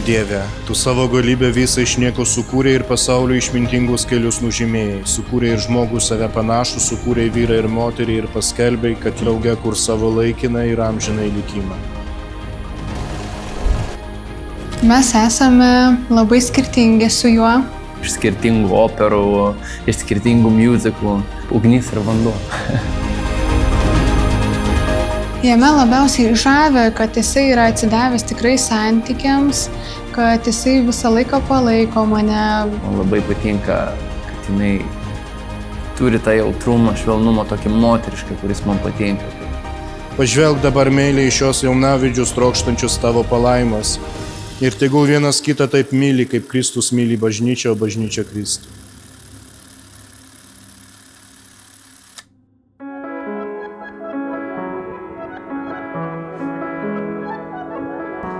Dieve, Tu savo galybę visą iš nieko sukūrė ir pasaulio išmintingus kelius nužymėjai. Sukūrė ir žmogų save panašų, sukūrė vyrą ir moterį ir paskelbė, kad drauge kur savo laikiną ir amžinai likimą. Mes esame labai skirtingi su juo. Iš skirtingų operų, iš skirtingų muzikų, ugnis ir vanduo. Jame labiausiai žavi, kad jisai yra atsidavęs tikrai santykiams, kad jisai visą laiką palaiko mane. Man labai patinka, kad jinai turi tą jautrumą, švelnumą tokį moterišką, kuris man patinka. Pažvelk dabar meiliai į šios jaunavedžius trokštančius Tavo palaimos. Ir tegul vienas kitą taip myli, kaip Kristus myli bažnyčią, o bažnyčia Kristų.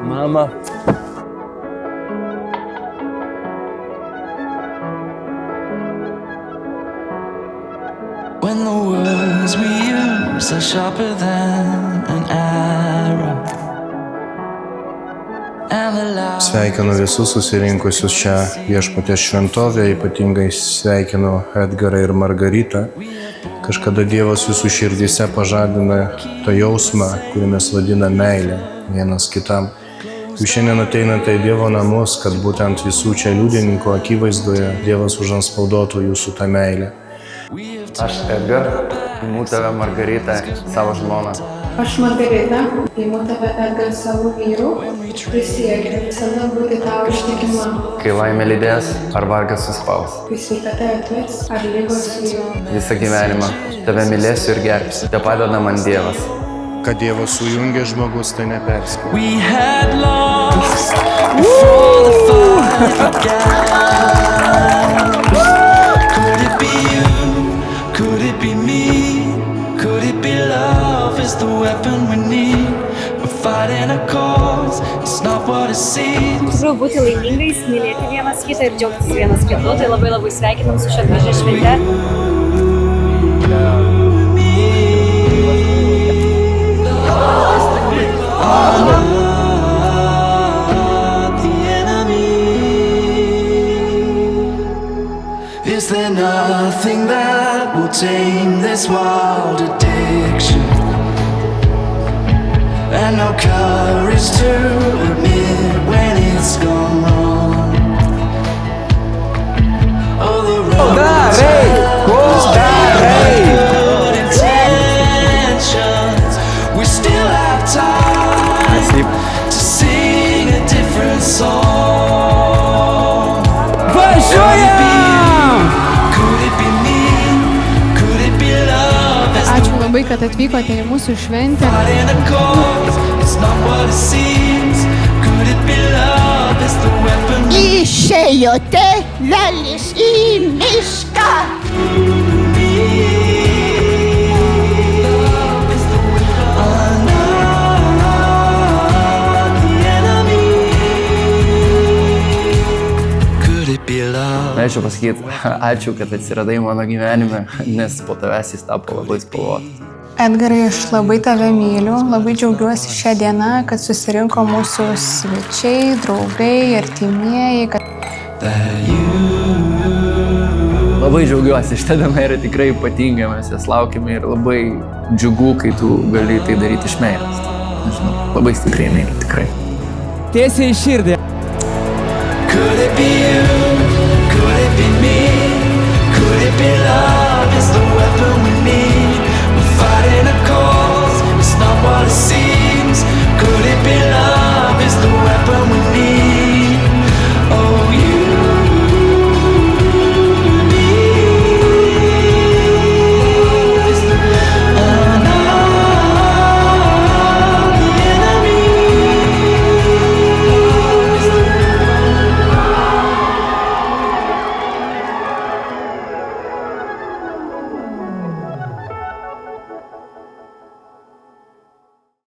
Mama. When the words we use are sharper than an arrow. Sveikinu visus susirinkusius šią Viešpaties šventovę, ypatingai sveikinu Edgarą ir Margaritą. Kažkada Dievas visų širdyse pažadina tą jausmą, kurį mes vadiname meilę vienas kitam. Jūs šiandien ateinate į Dievo namus, kad būtent visų čia liudininkų akivaizdoje Dievas užanspaudotų jūsų tą meilę. Aš Edgar, imu tave Margaritą, savo žmoną. Aš Margarita, imu tave Edgar savo vyru, prisiekiu visada būti tau ištikima. Kai laimė lydės, ar vargas suspaus. Kai sveikata atves, ar ligos vyro. Visą gyvenimą tave mylėsiu ir gerbsiu. Te padeda man Dievas. Kad Dievas sujungė žmogus, tai neperskirti. We had lost before the fire began. Could it be you? Could it be me? Could it be love is the weapon we need? We're fighting a cause, it's not what it seems. Tikrųjų būti laimingais, mylėti vienas kitą ir džiaugtis vienas kitu, tai labai sveikinam su šia gražia švente. Is there nothing that will tame this wild addiction? And no courage to admit when it's gone wrong. Oh, the road good intentions. We still have time to sing a different song. Ačiū labai, kad atvykote į mūsų šventę. Išėjote velis į mišką. Norėčiau pasakyti, ačiū, kad atsiradai mano gyvenime, nes po tavęs jis tapo labai spalvotas. Edgarai, aš labai tave myliu, labai džiaugiuosi šią dieną, kad susirinko mūsų svečiai, draugai, artimieji. Labai džiaugiuosi, šitą dieną yra tikrai ypatinga, mes jas laukime ir labai džiugu, kai tu gali tai daryti iš meilės. Nežinau, labai stipriai myli, tikrai. Tiesiai į širdį. Could it be you? Could it be me? Could it be love?